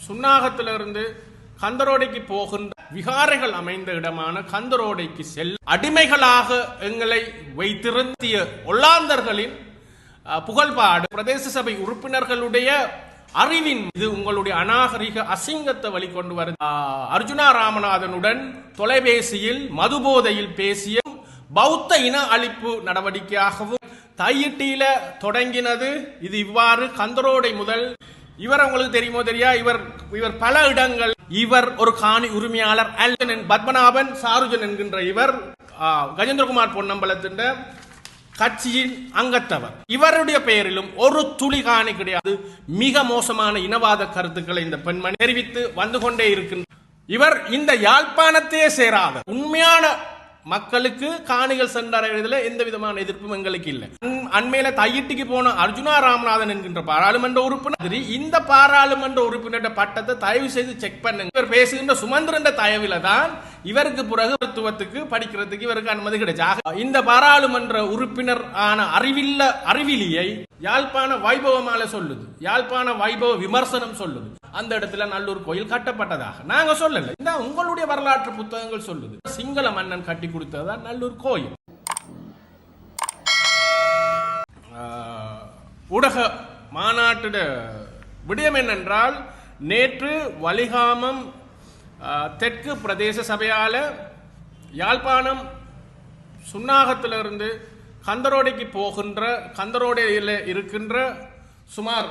சுன்னாகத்திலிருந்து கந்தரோடைக்கு போகின்ற விகாரைகள் அமைந்த இடமான கந்தரோடைக்கு செல்ல அடிமைகளாக எங்களை வைத்திருந்திய ஒல்லாந்தர்களின் புகழ்பாடு பிரதேச சபை உறுப்பினர்களுடைய அறிவின் இது உங்களுடைய அநாகரிக அசிங்கத்தை வெளிக்கொண்டு வரும். அர்ஜுனா ராமநாதனுடன் தொலைபேசியில் மதுபோதையில் பேசிய பௌத்த இன அழிப்பு நடவடிக்கையாகவும் தையிட்டியில தொடங்கினது. இது இவ்வாறு கந்தரோடை முதல் இவர் உங்களுக்கு தெரியுமோ தெரியா, இவர் பல இடங்கள், இவர் ஒரு காணி உரிமையாளர் பத்மநாபன் சாருஜன் என்கின்ற இவர் கஜேந்திரகுமார் பொன்னம்பலத்தின் கட்சியின் அங்கத்தவர். இவருடைய பெயரிலும் ஒரு துளி காணி கிடையாது. மிக மோசமான இனவாத கருத்துக்களை இந்த பெண்மணி தெரிவித்து வந்து கொண்டே இருக்கின்றார். இவர் இந்த யாழ்ப்பாணத்தையே சேராத உண்மையான மக்களுக்கு காணிகள் சென்றடைவதில் எந்த விதமான எதிர்ப்பும் எங்களுக்கு இல்லை. அண்மையில தையிட்டிக்கு போன அர்ஜுனா ராமநாதன் என்கின்ற பாராளுமன்ற உறுப்பினர் இந்த பாராளுமன்ற உறுப்பினர் பட்டத்தை தயவு செய்து செக் பண்ணுங்க. இவர் பேசுகின்ற சுமந்திரன் தயவில தான் இவருக்கு பிறகு மருத்துவத்துக்கு படிக்கிறதுக்கு இவருக்கு அனுமதி கிடைச்சா. இந்த பாராளுமன்ற உறுப்பினர் ஆன அறிவிலியை யாழ்ப்பாண வைபவமால சொல்லுது, யாழ்ப்பாண வைபவ விமர்சனம் சொல்லுது. அந்த இடத்துல நல்லூர் கோயில் கட்டப்பட்டதாக நாங்க சொல்லல, இந்த உங்களுடைய வரலாற்று புத்தகங்கள் சொல்லுது. சிங்கள மன்னன் கட்டி கொடுத்ததுதான் நல்லூர் கோயில். ஊடக மாநாட்டு விடயம் என்னென்றால், நேற்று வலிகாமம் தெற்கு பிரதேச சபையால யாழ்ப்பாணம் சுன்னாகத்திலிருந்து கந்தரோடைக்கு போகின்ற கந்தரோடையில் இருக்கின்ற சுமார்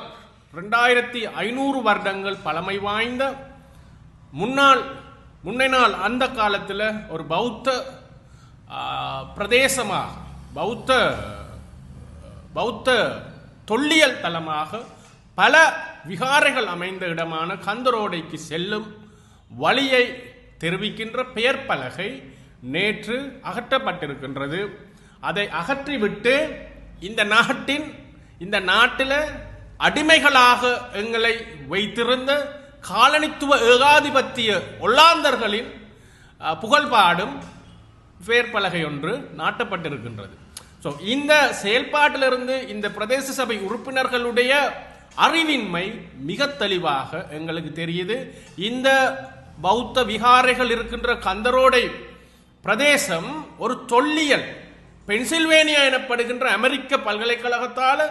2500 வருடங்கள் பழமை வாய்ந்த முன்னை நாள் அந்த காலத்தில் ஒரு பௌத்த பிரதேசமாக பௌத்த தொல்லியல் தலமாக பல விகாரைகள் அமைந்த இடமான கந்தரோடைக்கு செல்லும் வழியை தெரிவிக்கின்ற பெயர் பலகை நேற்று அகற்றப்பட்டிருக்கின்றது. அதை அகற்றிவிட்டு இந்த நாட்டில் அடிமைகளாக எங்களை வைத்திருந்த காலனித்துவ ஏகாதிபத்திய ஒல்லாந்தர்களின் புகழ்பாடும் பெயர்பலகை ஒன்று நாட்டப்பட்டிருக்கின்றது. ஸோ இந்த செயல்பாட்டிலிருந்து இந்த பிரதேச சபை உறுப்பினர்களுடைய அறிவின்மை மிக தெளிவாக எங்களுக்கு தெரியுது. இந்த பௌத்த விகாரைகள் இருக்கின்ற கந்தரோடை பிரதேசம் ஒரு தொல்லியல் பென்சில்வேனியா எனப்படுகின்ற அமெரிக்க பல்கலைக்கழகத்தால்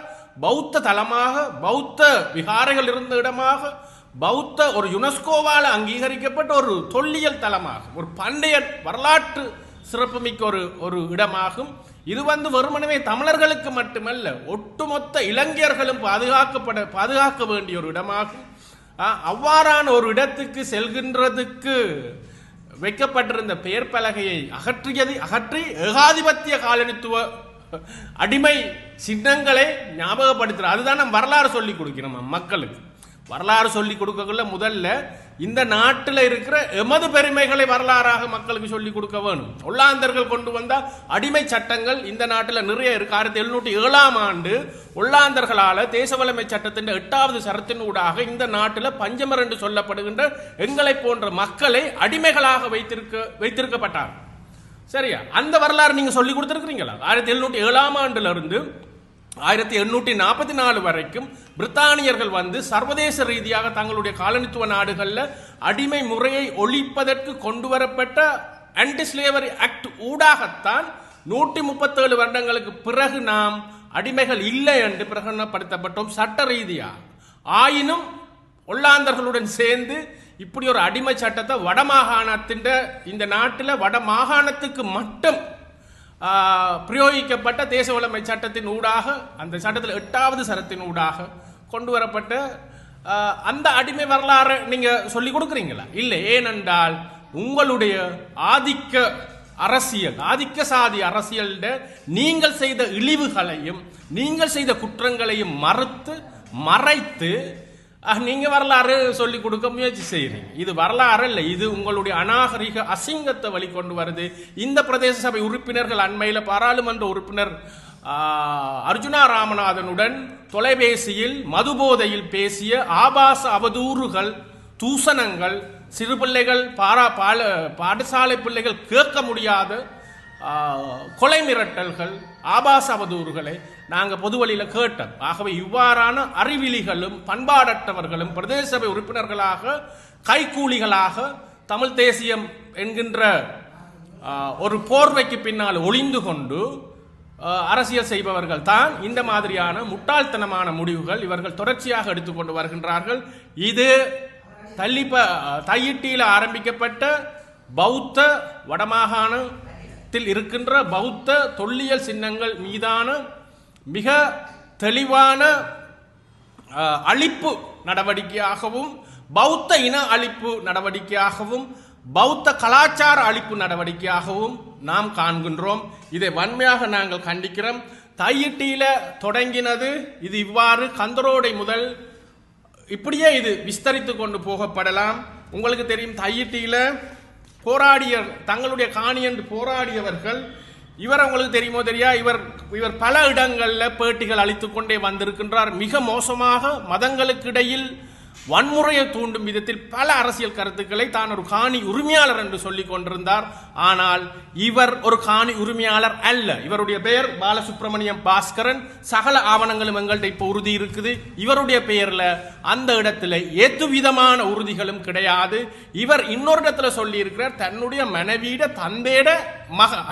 பௌத்த தலமாக, பௌத்த விகாரைகள் இருந்த இடமாக, பௌத்த ஒரு யுனெஸ்கோவால் அங்கீகரிக்கப்பட்ட ஒரு தொல்லியல் தலமாக, ஒரு பண்டைய வரலாற்று சிறப்புமிக்க ஒரு இடமாகும். இது வெறுமனவே தமிழர்களுக்கு மட்டுமல்ல, ஒட்டுமொத்த இளைஞர்களும் பாதுகாக்க வேண்டிய ஒரு இடமாகும். அவ்வாறான ஒரு இடத்துக்கு செல்கின்றதுக்கு வைக்கப்பட்டிருந்த பெயர் பலகையை அகற்றி ஏகாதிபத்திய காலனித்துவ அடிமை சின்னங்களை ஞாபகப்படுத்துற. அதுதான் நம்ம வரலாறு சொல்லி கொடுக்கிறோம் மக்களுக்கு. வரலாறு சொல்லி கொடுக்கக்குள்ள முதல்ல இந்த நாட்டில் இருக்கிற எமது பெருமைகளை வரலாறாக மக்களுக்கு சொல்லி கொடுக்க வேணும். ஒல்லாந்தர்கள் கொண்டு வந்த அடிமை சட்டங்கள் இந்த நாட்டில் நிறைய இருக்கு. 1707ஆம் ஆண்டு ஒல்லாந்தர்களால் தேசவளமை சட்டத்தின் 8வது சரத்தின் ஊடாக இந்த நாட்டில் பஞ்சமர் என்று சொல்லப்படுகின்ற எங்களை போன்ற மக்களை அடிமைகளாக வைத்திருக்கப்பட்டார். சரியா? அந்த வரலாறு நீங்க சொல்லி கொடுத்திருக்கிறீங்களா? 1707ஆம் ஆண்டுல இருந்து 1844 வரைக்கும் பிரித்தானியர்கள் சர்வதேச ரீதியாக தங்களுடைய காலனித்துவ நாடுகளில் அடிமை முறையை ஒழிப்பதற்கு கொண்டு வரப்பட்ட ஆன்டி ஸ்லேவரி ஆக்ட் ஊடாகத்தான் 137 வருடங்களுக்கு பிறகு நாம் அடிமைகள் இல்லை என்று பிரகடனப்படுத்தப்பட்டோம் சட்ட ரீதியாக. ஆயினும் ஒல்லாந்தர்களுடன் சேர்ந்து இப்படி ஒரு அடிமை சட்டத்தை வடமாகாணத்தின் இந்த நாட்டில் வடமாகாணத்துக்கு மட்டும் பிரயோகிக்கப்பட்ட தேசவளமை சட்டத்தின் ஊடாக, அந்த சட்டத்தில் 8வது சரத்தின் ஊடாக கொண்டு வரப்பட்ட அந்த அடிமை வரலாறு நீங்க சொல்லி கொடுக்குறீங்களா? இல்லை. ஏனென்றால் உங்களுடைய ஆதிக்க சாதி அரசியல் நீங்கள் செய்த இழிவுகளையும் நீங்கள் செய்த குற்றங்களையும் மறைத்து நீங்க வரலாறு சொல்லி கொடுக்க முயற்சி செய்யறீங்க. இது வரலாறு இல்லை, இது உங்களுடைய அநாகரிக அசிங்கத்தை வெளிக்கொண்டு வருது. இந்த பிரதேச சபை உறுப்பினர்கள் அண்மையில் பாராளுமன்ற உறுப்பினர் அர்ஜுனா ராமநாதனுடன் தொலைபேசியில் மதுபோதையில் பேசிய ஆபாச அவதூறுகள், தூசணங்கள், சிறு பிள்ளைகள் பாடசாலை பிள்ளைகள் கேட்க முடியாத கொலை மிரட்டல்கள், ஆபாச அவதூறுகளை நாங்கள் பொது வழியில் கேட்டோம். ஆகவே இவ்வாறான அறிவிலிகளும் பண்பாடற்றவர்களும் பிரதேச சபை உறுப்பினர்களாக கைக்கூலிகளாக தமிழ் தேசியம் என்கின்ற ஒரு போர்வைக்கு பின்னால் ஒளிந்து கொண்டு அரசியல் செய்பவர்கள் தான் இந்த மாதிரியான முட்டாள்தனமான முடிவுகள் இவர்கள் தொடர்ச்சியாக எடுத்துக்கொண்டு வருகின்றார்கள். இது தையிட்டியில் ஆரம்பிக்கப்பட்ட பௌத்த வடமாகாணத்தில் இருக்கின்ற பௌத்த தொல்லியல் சின்னங்கள் மீதான மிக தெளிவான அழிப்பு நடவடிக்கையாகவும் பௌத்த இன அழிப்பு நடவடிக்கையாகவும் பௌத்த கலாச்சார அழிப்பு நடவடிக்கையாகவும் நாம் காண்கின்றோம். இதை வன்மையாக நாங்கள் கண்டிக்கிறோம். தையிட்டியில தொடங்கினது இது இவ்வாறு கந்தரோடை முதல் இப்படியே இது விஸ்தரித்து கொண்டு போகப்படலாம். உங்களுக்கு தெரியும், தையிட்டியில போராடிய தங்களுடைய காணி என்று போராடியவர்கள் இவர் உங்களுக்கு தெரியுமோ தெரியா, இவர் பல இடங்களில் பேட்டிகள் அளித்து கொண்டே வந்திருக்கின்றார். மிக மோசமாக மதங்களுக்கு இடையில் வன்முறையை தூண்டும் விதத்தில் பல அரசியல் கருத்துக்களை தான் ஒரு காணி உரிமையாளர் என்று சொல்லிக் கொண்டிருந்தார். ஆனால் இவர் ஒரு காணி உரிமையாளர் அல்ல. இவருடைய பெயர் பாலசுப்ரமணியம் பாஸ்கரன். சகல ஆவணங்களும் எங்கள்கிட்ட இப்போ உறுதி இருக்குது. இவருடைய பெயர்ல அந்த இடத்துல எதுவிதமான உறுதிகளும் கிடையாது. இவர் இன்னொரு இடத்துல சொல்லி இருக்கிறார், தன்னுடைய மனைவியிட தந்தையிட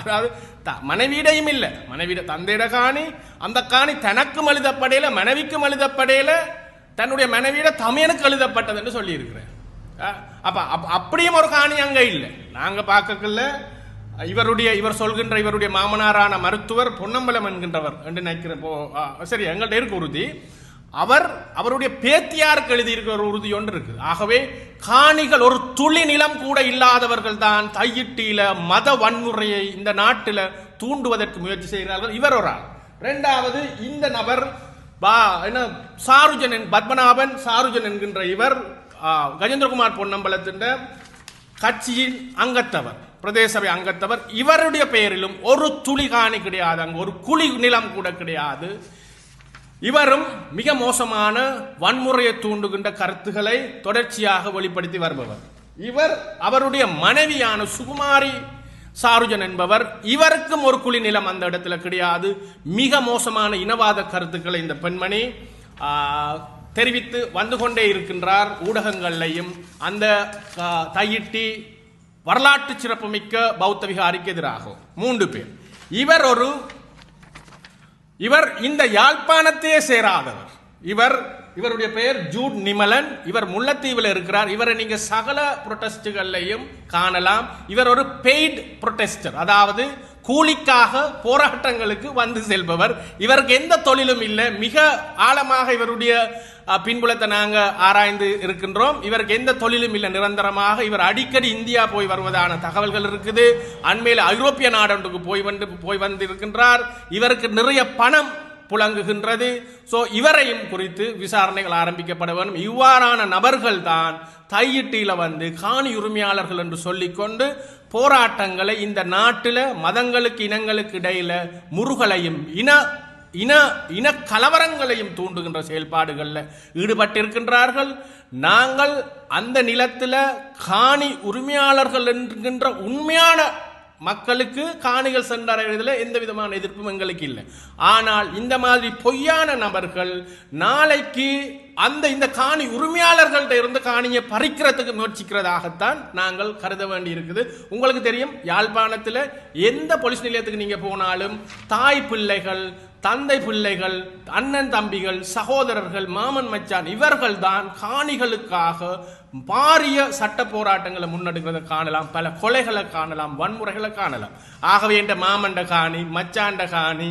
அதாவது மனைவியிடையும் இல்லை, மனைவியிட தந்தையிட காணி, அந்த காணி தனக்கும் எழுதப்படையில மனைவிக்கும் எழுதப்படையில தன்னுடைய மனைவியிட தமையனுக்கு எழுதப்பட்டது என்று சொல்லி இருக்கிறேன். அப்படியும் ஒரு காணி அங்க இல்லை. நாங்க பார்க்கல இவர் சொல்கின்ற இவருடைய மாமனாரான மருத்துவர் பொன்னம்பலம் என்கின்றவர் என்று நினைக்கிறேன். சரி, எங்கள்கிட்ட இருக்கு உறுதி. அவருடைய பேத்தியாருக்கு எழுதியிருக்கிற ஒரு உறுதி ஒன்று இருக்கு. ஆகவே காணிகள் ஒரு துளி நிலம் கூட இல்லாதவர்கள் தான் தையிட்டியில மத வன்முறையை இந்த நாட்டில் தூண்டுவதற்கு முயற்சி செய்கிறார்கள். இவர் ஒரு ஆள். இரண்டாவது, இந்த நபர் சாருஜன் பத்மநாபன் சாருஜன் என்கின்ற இவர் கஜேந்திரகுமார் பொன்னம்பலத்தின் கட்சியின் அங்கத்தவர், பிரதேச சபை அங்கத்தவர். இவருடைய பெயரிலும் ஒரு துளி காணி கிடையாது, அங்கு ஒரு குழி நிலம் கூட கிடையாது. இவரும் மிக மோசமான வன்முறையை தூண்டுகின்ற கருத்துக்களை தொடர்ச்சியாக வெளிப்படுத்தி வருபவர். இவர் அவருடைய மனைவியான சுகுமாரி சாருஜன் என்பவர், இவருக்கும் ஒரு குழி நிலம் அந்த இடத்துல கிடையாது. மிக மோசமான இனவாத கருத்துக்களை இந்த பெண்மணி தெரிவித்து வந்து கொண்டே இருக்கின்றார் ஊடகங்களையும். அந்த தையிட்டி வரலாற்று சிறப்புமிக்க பௌத்த விகாரிக்கு எதிராகும் 3 பேர். இவர் இந்த யாழ்ப்பாணத்தையே சேராதவர். இவருடைய பெயர் ஜூட் நிமலன். இவர் முல்லைத்தீவில் இருக்கிறார். இவரை நீங்க சகல புரொட்டஸ்டுகளையும் காணலாம். இவர் ஒரு பெய்ட் புரொட்டஸ்டர், அதாவது கூலிக்காக போராட்டங்களுக்கு வந்து செல்பவர். இவருக்கு எந்த தொழிலும் இல்லை. மிக ஆழமாக இவருடைய பின்புலத்தை நாங்கள் ஆராய்ந்து இருக்கின்றோம். இவருக்கு எந்த தொழிலும் இல்லை. நிரந்தரமாக இவர் அடிக்கடி இந்தியா போய் வருவதான தகவல்கள் இருக்குது. அண்மையில் ஐரோப்பிய நாடொன்றுக்கு போய் வந்து இருக்கின்றார். இவருக்கு நிறைய பணம் புழங்குகின்றது. இவரையும் குறித்து விசாரணைகள் ஆரம்பிக்கப்பட வேண்டும். இவ்வாறான நபர்கள் தான் தையிட்டியில வந்து காணி உரிமையாளர்கள் என்று சொல்லிக்கொண்டு போராட்டங்களை இந்த நாட்டில் மதங்களுக்கு இனங்களுக்கு இடையில முருகலையும் இன கலவரங்களையும் தூண்டுகின்ற செயல்பாடுகளில் ஈடுபட்டிருக்கின்றார்கள். நாங்கள் அந்த நிலத்தில் காணி உரிமையாளர்கள் என்கின்ற உண்மையான மக்களுக்கு காணிகள் சென்றடைவதில் எந்த விதமான எதிர்ப்பும் எங்களுக்கு இல்லை. ஆனால் இந்த மாதிரி பொய்யான நபர்கள் நாளைக்கு இந்த காணி உரிமையாளர்கள்ட்ட இருந்து காணியை பறிக்கிறதுக்கு முயற்சிக்கிறதாகத்தான் நாங்கள் கருத வேண்டி இருக்குது. உங்களுக்கு தெரியும், யாழ்ப்பாணத்தில் எந்த போலீஸ் நிலையத்துக்கு நீங்க போனாலும் தாய் பிள்ளைகள், தந்தை பிள்ளைகள், அண்ணன் தம்பிகள், சகோதரர்கள், மாமன் மச்சான் இவர்கள் தான் காணிகளுக்காக பாரிய சட்ட போராட்டங்களை முன்னெடுக்கிறத காணலாம். பல கொலைகளை காணலாம், வன்முறைகளை காணலாம். ஆகவே என்ற மாமண்ட காணி, மச்சாண்ட காணி,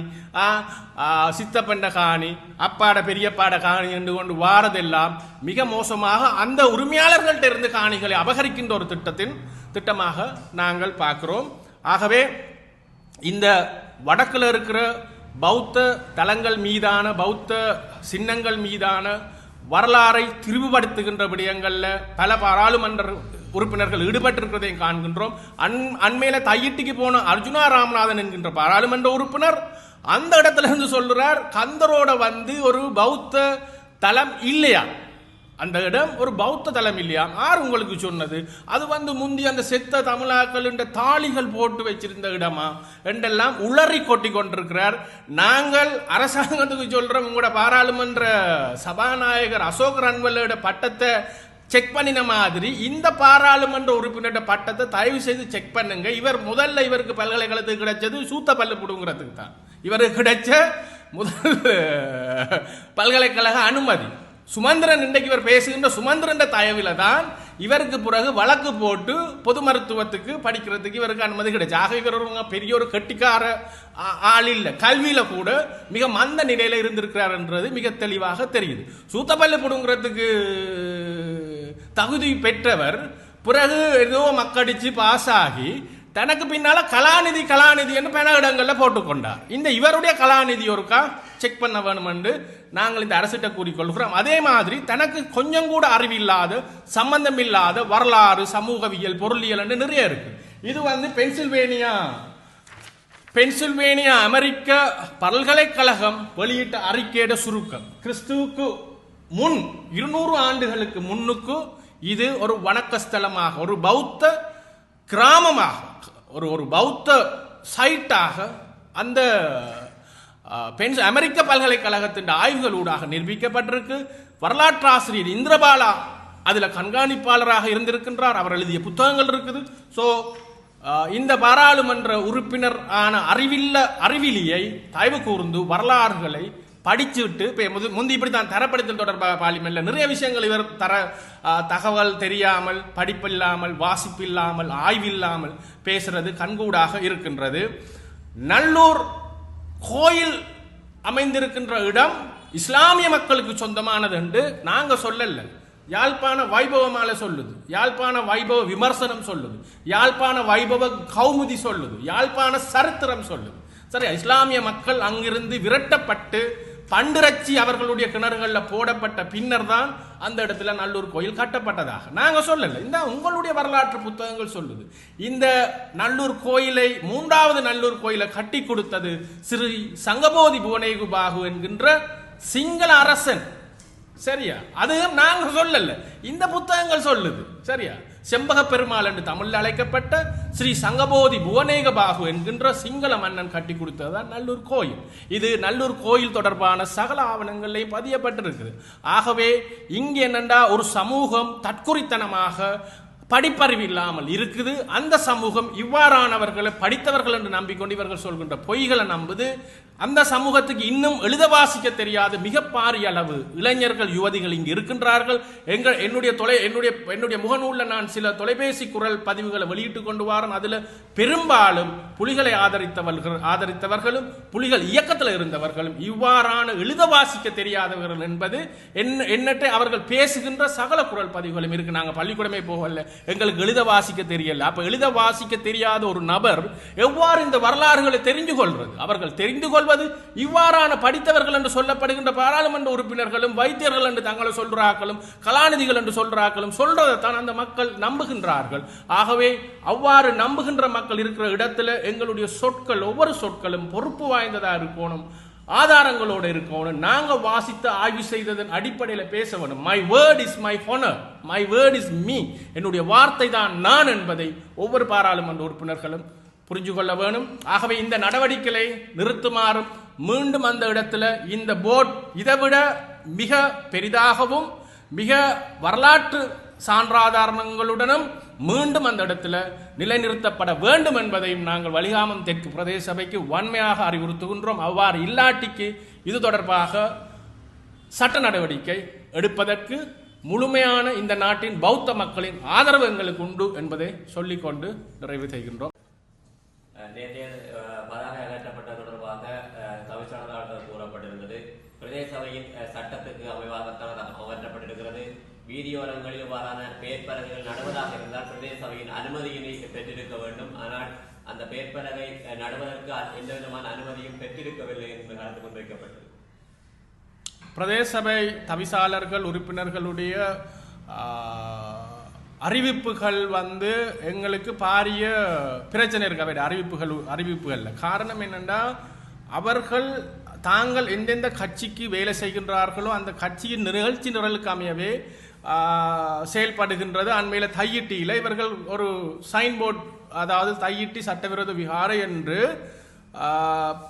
சித்தப்பண்ட காணி, அப்பாட பெரியப்பாட காணி என்று கொண்டு வாரதெல்லாம் மிக மோசமாக அந்த உரிமையாளர்கள்ட்ட இருந்து காணிகளை அபகரிக்கின்ற ஒரு திட்டமாக நாங்கள் பார்க்கிறோம். ஆகவே இந்த வடக்கில் இருக்கிற பௌத்த தலங்கள் மீதான, பௌத்த சின்னங்கள் மீதான வரலாறை திரிவுபடுத்துகின்ற விடயங்கள்ல பல பாராளுமன்ற உறுப்பினர்கள் ஈடுபட்டிருக்கிறதையும் காண்கின்றோம். அண்மையில தையிட்டிக்கு போன அர்ஜுனா ராமநாதன் என்கின்ற பாராளுமன்ற உறுப்பினர் அந்த இடத்துல இருந்து சொல்றார், கந்தரோட வந்து ஒரு பௌத்த தலம் இல்லையா, அந்த இடம் ஒரு பௌத்த தலம் இல்லையா? யார் உங்களுக்கு சொன்னது? அது முந்தி அந்த செத்த தமிழாக்கள் என்ற தாளிகள் போட்டு வச்சிருந்த இடமா என்றெல்லாம் உளறி கொட்டி கொண்டிருக்கிறார். நாங்கள் அரசாங்கத்துக்கு சொல்றோம், உங்களோட பாராளுமன்ற சபாநாயகர் அசோக் ரன்வலோட பட்டத்தை செக் பண்ணின மாதிரி இந்த பாராளுமன்ற உறுப்பினரோட பட்டத்தை தயவு செய்து செக் பண்ணுங்க. முதல்ல இவருக்கு பல்கலைக்கழகத்துக்கு கிடைச்சது சூத்த பல்லு புடுங்கிறதுக்கு தான். இவருக்கு கிடைச்ச முதல் பல்கலைக்கழக அனுமதி சுமந்திரன். இன்றைக்கு இவர் பேசுகின்ற சுமந்திரன் தயவில தான் இவருக்கு பிறகு வழக்கு போட்டு பொது மருத்துவத்துக்கு படிக்கிறதுக்கு இவருக்கு அனுமதி கிடைச்சு. ஆக இவர் பெரிய ஒரு கெட்டிக்கார ஆள் இல்லை. கல்வியில கூட மிக மந்த நிலையில இருந்திருக்கிறார் என்றது மிக தெளிவாக தெரியுது. சூத்தப்பள்ளி புடுங்கிறதுக்கு தகுதி பெற்றவர் பிறகு ஏதோ மக்கடிச்சு பாஸ் ஆகி தனக்கு பின்னால கலாநிதி என்று பல இடங்கள்ல போட்டுக்கொண்டார். இந்த இவருடைய கலாநிதி ஒருக்கா செக் பண்ண வேணும் என்று நாங்கள் இந்த அரசிட்ட கூறிக்கொள்கிறோம். அதே மாதிரி தனக்கு கொஞ்சம் கூட அறிவில்லாத சம்பந்தம் இல்லாத வரலாறு, சமூகவியல், பொருளியல் என்று நிறைய இருக்கு. இது பென்சில்வேனியா அமெரிக்க பல்கலைக்கழகம் வெளியிட்ட அறிக்கையிட சுருக்கம். கிறிஸ்துவுக்கு முன் 200 ஆண்டுகளுக்கு முன்னுக்கு இது ஒரு வணக்கஸ்தலமாக, ஒரு பௌத்த கிராமமாக, ஒரு பௌத்த சைட்டாக அந்த அமெரிக்க பல்கலைக்கழகத்தின் ஆய்வுகளூடாக நிரூபிக்கப்பட்டிருக்கு. வரலாற்று ஆசிரியர் இந்திரபாலா அதுல கண்காணிப்பாளராக இருந்திருக்கின்றார். அவர் எழுதிய புத்தகங்கள் இருக்குது. ஸோ இந்த பாராளுமன்ற உறுப்பினர் ஆன அறிவிலியை தயவு கூர்ந்து வரலாறுகளை படிச்சுட்டு முந்தி இப்படி தான் தரப்படுத்தல் தொடர்பாக பார்லிமெண்ட்ல நிறைய விஷயங்கள் இவர் தகவல் தெரியாமல், படிப்பில்லாமல், வாசிப்பில்லாமல், ஆய்வில்லாமல் பேசுறது கண்கூடாக இருக்கின்றது. நல்லூர் கோயில் அமைந்திருக்கின்ற இடம் இஸ்லாமிய மக்களுக்கு சொந்தமானது என்று நாங்க சொல்லல. யாழ்ப்பாண வைபவமால சொல்லுது, யாழ்ப்பாண வைபவ விமர்சனம் சொல்லுது, யாழ்ப்பாண வைபவ கௌமுதி சொல்லுது, யாழ்ப்பாண சரித்திரம் சொல்லுது. சரி, இஸ்லாமிய மக்கள் அங்கிருந்து விரட்டப்பட்டு பண்டிரச்சி அவர்களுடைய கிணறுகளில் போடப்பட்ட பின்னர் தான் அந்த இடத்துல நல்லூர் கோயில் கட்டப்பட்டதாக நாங்க சொல்லல. இந்த உங்களுடைய வரலாற்று புத்தகங்கள் சொல்லுது. இந்த நல்லூர் கோயிலை, 3வது நல்லூர் கோயிலை கட்டி கொடுத்தது ஸ்ரீ சங்கபோதி புவனேகு பாகு என்கின்ற சிங்கள அரசன். சரியா? அது நாங்க சொல்லல, இந்த புத்தகங்கள் சொல்லுது. சரியா? செம்பக பெருமாள் என்று தமிழில் அழைக்கப்பட்ட ஸ்ரீ சங்கபோதி புவனேக பாகு என்கின்ற சிங்கள மன்னன் கட்டி கொடுத்ததுதான் நல்லூர் கோயில். இது நல்லூர் கோயில் தொடர்பான சகல ஆவணங்களையும் பதியப்பட்டிருக்குது. ஆகவே இங்கு என்னண்டா ஒரு சமூகம் தற்குறித்தனமாக படிப்பறிவு இல்லாமல் இருக்குது. அந்த சமூகம் இவ்வாறானவர்களை படித்தவர்கள் என்று நம்பிக்கொண்டு இவர்கள் சொல்கின்ற பொய்களை நம்புது. அந்த சமூகத்துக்கு இன்னும் எழுத வாசிக்க தெரியாத மிக பாரிய அளவு இளைஞர்கள், யுவதிகள் இங்கு இருக்கின்றார்கள். என்னுடைய முகநூலில் நான் சில தொலைபேசி குரல் பதிவுகளை வெளியிட்டு கொண்டு வரேன். அதுல பெரும்பாலும் புலிகளை ஆதரித்தவர்களும் புலிகள் இயக்கத்தில் இருந்தவர்களும் இவ்வாறான எழுத வாசிக்க தெரியாதவர்கள் என்பது எண்ணற்ற அவர்கள் பேசுகின்ற சகல குரல் பதிவுகளும் இருக்கு. நாங்கள் பள்ளிக்கூடமே போகல, எங்களுக்கு எழுத வாசிக்க தெரியல. அப்ப எழுத வாசிக்க தெரியாத ஒரு நபர் எவ்வாறு இந்த வரலாறுகளை தெரிந்து கொள்வது? அவர்கள் தெரிந்து கொள்வது இவ்வாறான படித்தவர்கள் என்று சொல்லப்படுகின்ற பாராளுமன்ற உறுப்பினர்களும் வைத்தியர்கள் என்று தங்களை சொல்றார்களும் கலாநிதிகள் என்று சொல்றார்களும் சொல்றதைத்தான் அந்த மக்கள் நம்புகின்றார்கள். ஆகவே அவ்வாறு நம்புகின்ற மக்கள் இருக்கிற இடத்துல எங்களுடைய சொற்கள், ஒவ்வொரு சொற்களும் பொறுப்பு வாய்ந்ததா இருக்கணும், ஆதாரங்களோடு இருக்கணும். நாங்க வாசித்து ஆய்வு செய்ததன் அடிப்படையில் பேச வேண்டும். My word is my honour, my word is me. என்னுடைய வார்த்தை தான் நான் என்பதை ஒவ்வொரு பாராளுமன்ற உறுப்பினர்களும் புரிஞ்சு கொள்ள வேணும். ஆகவே இந்த நடவடிக்கைகளை நிறுத்துமாறும், மீண்டும் அந்த இடத்துல இந்த போர்ட் இதைவிட மிக பெரிதாகவும் மிக வரலாற்று சான்றாதாரங்களுடனும் மீண்டும் அந்த இடத்துல நிலைநிறுத்தப்பட வேண்டும் என்பதையும் நாங்கள் வலிகாமம் தெற்கு பிரதேச சபைக்கு வன்மையாக அறிவுறுத்துகின்றோம். அவ்வாறு இல்லாட்டிக்கு இது தொடர்பாக சட்ட நடவடிக்கை எடுப்பதற்கு முழுமையான இந்த நாட்டின் பௌத்த மக்களின் ஆதரவு எங்களுக்கு உண்டு என்பதை சொல்லிக்கொண்டு நிறைவு செய்கின்றோம். நேற்றைய பதாகை அகற்றப்பட்டது தொடர்பாக தவிசாளர்கள் கூறப்பட்டிருந்தது. பிரதேச சபையின் சட்டத்துக்கு அமைவாகத்தான் அகற்றப்பட்டிருக்கிறது. வீதியோரங்களில் இவ்வாறான பேர்பலகைகள் நடுவதாக இருந்தால் பிரதேச சபையின் அனுமதியினை பெற்றிருக்க வேண்டும். ஆனால் அந்த பேர்பலகை நடுவதற்கு எந்த விதமான அனுமதியும் பெற்றிருக்கவில்லை என்று கருத்து முன்வைக்கப்பட்டது. பிரதேச சபை தவிசாளர்கள் உறுப்பினர்களுடைய அறிவிப்புகள் எங்களுக்கு பாரிய பிரச்சனை இருக்க அறிவிப்புகள்ல காரணம் என்னன்னா, அவர்கள் தாங்கள் எந்தெந்த கட்சிக்கு வேலை செய்கின்றார்களோ அந்த கட்சியின் நிகழ்ச்சி நிரலுக்கு அமையவே செயல்படுகின்றது. அண்மையில் தையிட்டியில் இவர்கள் ஒரு சைன் போர்டு, அதாவது தையிட்டி சட்டவிரோத விகாரை என்று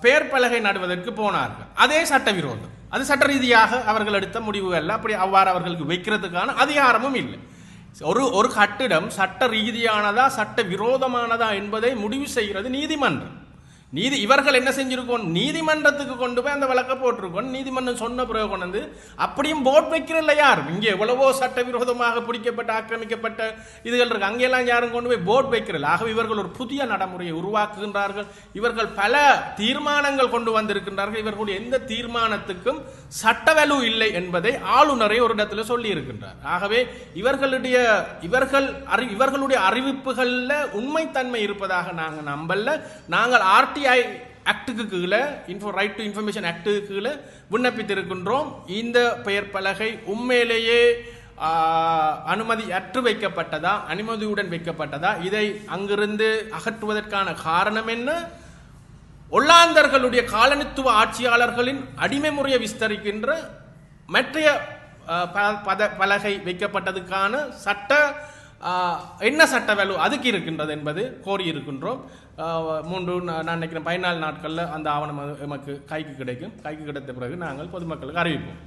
பெயர் பலகை நடுவதற்கு போனார்கள். அதே சட்டவிரோதம், அது சட்ட ரீதியாக அவர்கள் எடுத்த முடிவு அல்ல. அப்படி அவ்வாறு அவர்களுக்கு வைக்கிறதுக்கான அதிகாரமும் இல்லை. ஒரு கட்டிடம் சட்ட ரீதியானதா சட்ட விரோதமானதா என்பதை முடிவு செய்கிறது நீதிமன்றம். இவர்கள் என்ன செஞ்சிருக்கோம், நீதிமன்றத்துக்கு கொண்டு போய் அந்த வழக்கை போட்டிருக்கோம். நீதிமன்றம் சொன்ன பிறகு கொண்டு வந்து அப்படியும் போட் வைக்கிறல்ல யாரும். இங்கே எவ்வளவோ சட்டவிரோதமாக பிடிக்கப்பட்ட ஆக்கிரமிக்கப்பட்ட இதுகள் இருக்கு, அங்கெல்லாம் யாரும் கொண்டு போய் போட் வைக்கிறல்ல. ஆகவே இவர்கள் ஒரு புதிய நடைமுறையை உருவாக்குகின்றார்கள். இவர்கள் பல தீர்மானங்கள் கொண்டு வந்திருக்கின்றார்கள். இவர்களுடைய எந்த தீர்மானத்துக்கும் சட்ட வலு இல்லை என்பதை ஆளுநரை ஒரு இடத்துல சொல்லி இருக்கின்றார். ஆகவே இவர்களுடைய அறிவிப்புகளில் உண்மைத்தன்மை இருப்பதாக நாங்கள் நம்பல. நாங்கள் RTI ஆக்டுக்கு கீழே, ரைட் டு இன்ஃபர்மேஷன் ஆக்டுக்கு கீழே விண்ணப்பித்திருக்கின்றோம். இந்த பெயர் பலகை உண்மையிலேயே அனுமதி அற்று வைக்கப்பட்டதா, அனுமதியுடன் வைக்கப்பட்டதா, இதை அங்கிருந்து அகற்றுவதற்கான காரணம் என்ன, ஒல்லாந்தர்களுடைய காலனித்துவ ஆட்சியாளர்களின் அடிமை முறையை விஸ்தரிக்கின்ற மற்றைய பலகை வைக்கப்பட்டதுக்கான என்ன சட்ட வேலு அதுக்கு இருக்கின்றது என்பது கோரியிருக்கின்றோம். நான் நினைக்கிறேன் 14 நாட்களில் அந்த ஆவணம் எமக்கு கைக்கு கிடைக்கும். கைக்கு கிடைத்த பிறகு நாங்கள் பொதுமக்களுக்கு அறிவிப்போம்.